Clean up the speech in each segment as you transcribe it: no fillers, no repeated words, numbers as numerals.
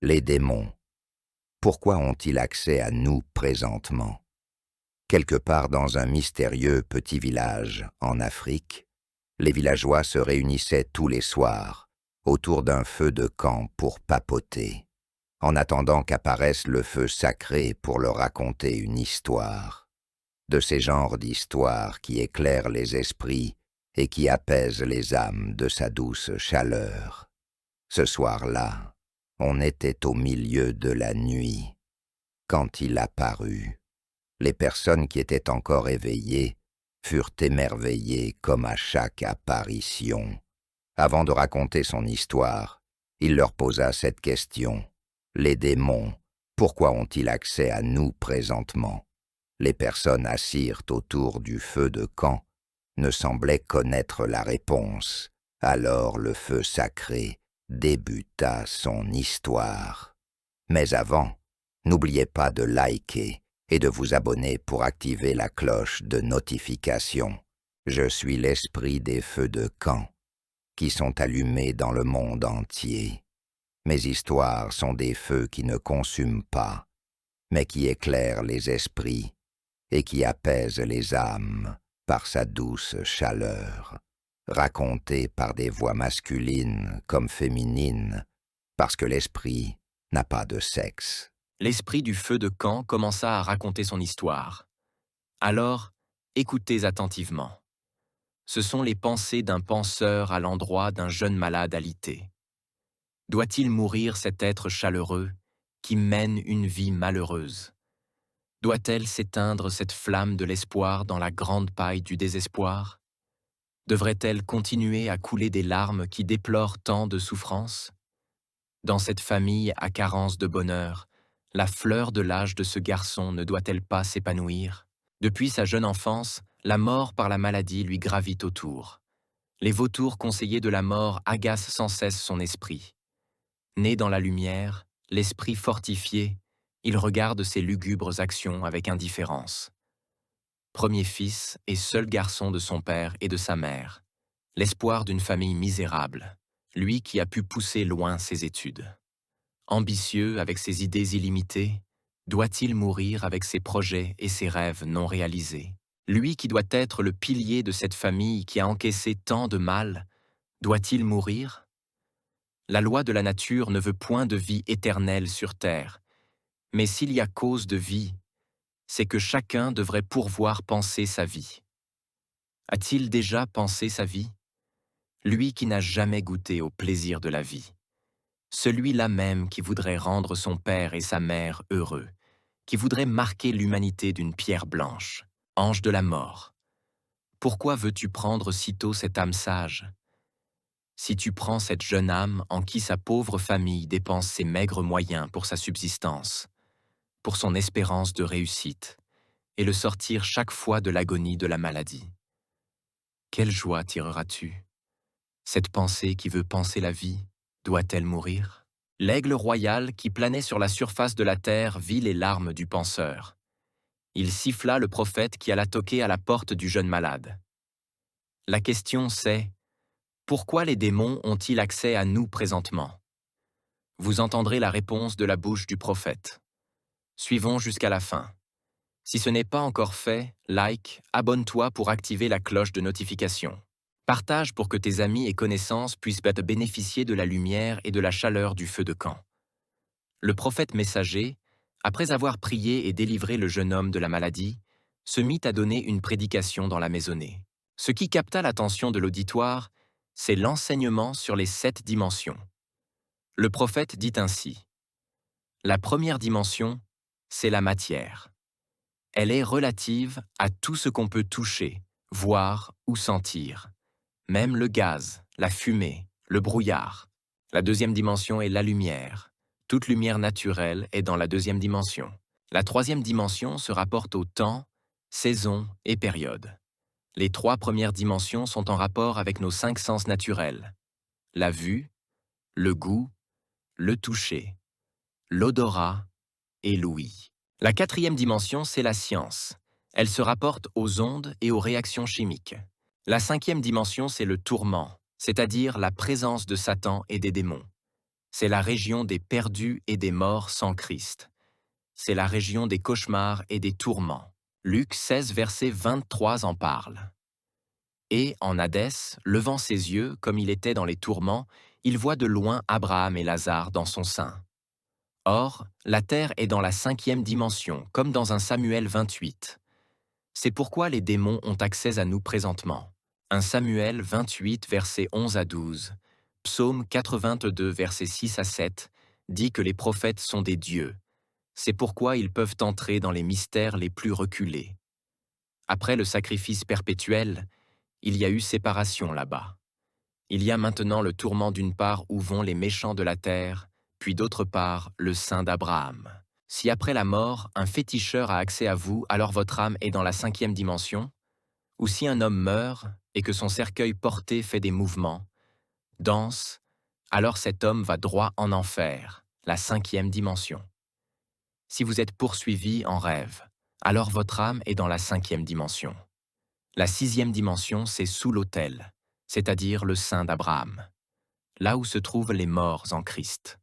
Les démons, pourquoi ont-ils accès à nous présentement? Quelque part dans un mystérieux petit village en Afrique, les villageois se réunissaient tous les soirs autour d'un feu de camp pour papoter, en attendant qu'apparaisse le feu sacré pour leur raconter une histoire. De ces genres d'histoires qui éclairent les esprits et qui apaisent les âmes de sa douce chaleur. Ce soir-là, on était au milieu de la nuit. Quand il apparut, les personnes qui étaient encore éveillées furent émerveillées comme à chaque apparition. Avant de raconter son histoire, il leur posa cette question. Les démons, pourquoi ont-ils accès à nous présentement? Les personnes assirent autour du feu de camp ne semblaient connaître la réponse. Alors le feu sacré débuta son histoire. Mais avant, n'oubliez pas de liker et de vous abonner pour activer la cloche de notification. Je suis l'esprit des feux de camp qui sont allumés dans le monde entier. Mes histoires sont des feux qui ne consument pas, mais qui éclairent les esprits et qui apaisent les âmes par sa douce chaleur, racontée par des voix masculines comme féminines, parce que l'esprit n'a pas de sexe. L'esprit du feu de camp commença à raconter son histoire. Alors, écoutez attentivement. Ce sont les pensées d'un penseur à l'endroit d'un jeune malade alité. Doit-il mourir cet être chaleureux qui mène une vie malheureuse? Doit-elle s'éteindre cette flamme de l'espoir dans la grande paille du désespoir? Devrait-elle continuer à couler des larmes qui déplorent tant de souffrances? Dans cette famille à carence de bonheur, la fleur de l'âge de ce garçon ne doit-elle pas s'épanouir? Depuis sa jeune enfance, la mort par la maladie lui gravite autour. Les vautours conseillers de la mort agacent sans cesse son esprit. Né dans la lumière, l'esprit fortifié, il regarde ses lugubres actions avec indifférence. Premier fils et seul garçon de son père et de sa mère, l'espoir d'une famille misérable, lui qui a pu pousser loin ses études. Ambitieux avec ses idées illimitées, doit-il mourir avec ses projets et ses rêves non réalisés? Lui qui doit être le pilier de cette famille qui a encaissé tant de mal, doit-il mourir? La loi de la nature ne veut point de vie éternelle sur terre, mais s'il y a cause de vie, c'est que chacun devrait pourvoir penser sa vie. A-t-il déjà pensé sa vie? Lui qui n'a jamais goûté au plaisir de la vie. Celui-là même qui voudrait rendre son père et sa mère heureux, qui voudrait marquer l'humanité d'une pierre blanche, ange de la mort. Pourquoi veux-tu prendre sitôt cette âme sage? Si tu prends cette jeune âme en qui sa pauvre famille dépense ses maigres moyens pour sa subsistance, pour son espérance de réussite, et le sortir chaque fois de l'agonie de la maladie. Quelle joie tireras-tu? Cette pensée qui veut penser la vie, doit-elle mourir? L'aigle royal qui planait sur la surface de la terre vit les larmes du penseur. Il siffla le prophète qui alla toquer à la porte du jeune malade. La question c'est, pourquoi les démons ont-ils accès à nous présentement? Vous entendrez la réponse de la bouche du prophète. Suivons jusqu'à la fin. Si ce n'est pas encore fait, like, abonne-toi pour activer la cloche de notification. Partage pour que tes amis et connaissances puissent bénéficier de la lumière et de la chaleur du feu de camp. Le prophète messager, après avoir prié et délivré le jeune homme de la maladie, se mit à donner une prédication dans la maisonnée. Ce qui capta l'attention de l'auditoire, c'est l'enseignement sur les 7 dimensions. Le prophète dit ainsi: la première dimension, c'est la matière. Elle est relative à tout ce qu'on peut toucher, voir ou sentir, même le gaz, la fumée, le brouillard. La deuxième dimension est la lumière. Toute lumière naturelle est dans la deuxième dimension. La troisième dimension se rapporte au temps, saison et période. Les 3 premières dimensions sont en rapport avec nos 5 sens naturels: la vue, le goût, le toucher, l'odorat et l'ouïe. La 4e dimension, c'est la science. Elle se rapporte aux ondes et aux réactions chimiques. La 5e dimension, c'est le tourment, c'est-à-dire la présence de Satan et des démons. C'est la région des perdus et des morts sans Christ. C'est la région des cauchemars et des tourments. Luc 16, verset 23 en parle. Et, en Hadès, levant ses yeux, comme il était dans les tourments, il voit de loin Abraham et Lazare dans son sein. Or, la terre est dans la 5e dimension, comme dans un Samuel 28. C'est pourquoi les démons ont accès à nous présentement. 1 Samuel 28, versets 11 à 12. Psaume 82, versets 6 à 7, dit que les prophètes sont des dieux. C'est pourquoi ils peuvent entrer dans les mystères les plus reculés. Après le sacrifice perpétuel, il y a eu séparation là-bas. Il y a maintenant le tourment d'une part où vont les méchants de la terre, puis d'autre part le sein d'Abraham. Si après la mort, un féticheur a accès à vous, alors votre âme est dans la 5e dimension, ou si un homme meurt et que son cercueil porté fait des mouvements, danse, alors cet homme va droit en enfer, la 5e dimension. Si vous êtes poursuivi en rêve, alors votre âme est dans la 5e dimension. La 6e dimension, c'est sous l'autel, c'est-à-dire le sein d'Abraham, là où se trouvent les morts en Christ.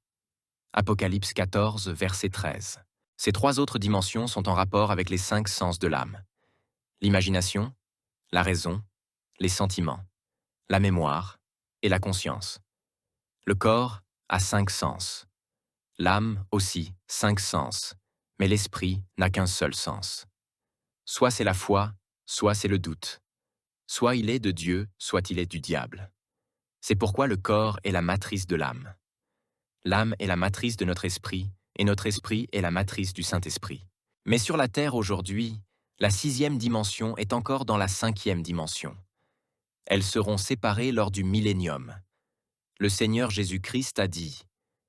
Apocalypse 14, verset 13. Ces 3 autres dimensions sont en rapport avec les 5 sens de l'âme. L'imagination, la raison, les sentiments, la mémoire et la conscience. Le corps a 5 sens. L'âme aussi, 5 sens, mais l'esprit n'a qu'un seul sens. Soit c'est la foi, soit c'est le doute. Soit il est de Dieu, soit il est du diable. C'est pourquoi le corps est la matrice de l'âme. L'âme est la matrice de notre esprit, et notre esprit est la matrice du Saint-Esprit. Mais sur la terre aujourd'hui, la 6e dimension est encore dans la 5e dimension. Elles seront séparées lors du millénium. Le Seigneur Jésus-Christ a dit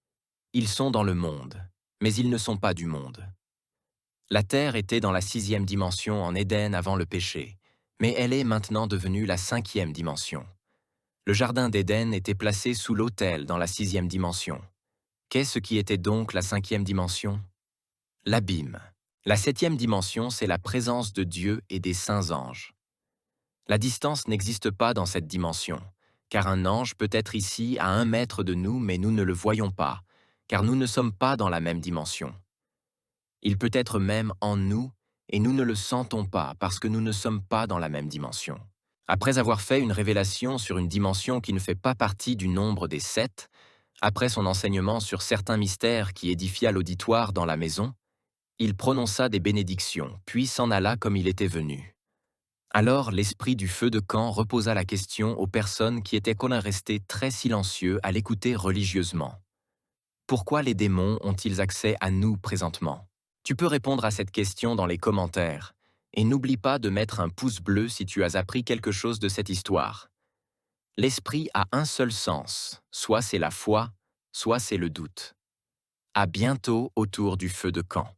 « Ils sont dans le monde, mais ils ne sont pas du monde. » La terre était dans la 6e dimension en Éden avant le péché, mais elle est maintenant devenue la 5e dimension. Le jardin d'Éden était placé sous l'autel dans la 6e dimension. Qu'est-ce qui était donc la 5e dimension? L'abîme. La 7e dimension, c'est la présence de Dieu et des saints anges. La distance n'existe pas dans cette dimension, car un ange peut être ici à 1 mètre de nous, mais nous ne le voyons pas, car nous ne sommes pas dans la même dimension. Il peut être même en nous, et nous ne le sentons pas parce que nous ne sommes pas dans la même dimension. Après avoir fait une révélation sur une dimension qui ne fait pas partie du nombre des 7, après son enseignement sur certains mystères qui édifia l'auditoire dans la maison, il prononça des bénédictions, puis s'en alla comme il était venu. Alors l'esprit du feu de camp reposa la question aux personnes qui étaient restés très silencieux à l'écouter religieusement. Pourquoi les démons ont-ils accès à nous présentement? Tu peux répondre à cette question dans les commentaires, et n'oublie pas de mettre un pouce bleu si tu as appris quelque chose de cette histoire. L'esprit a un seul sens, soit c'est la foi, soit c'est le doute. À bientôt autour du feu de camp.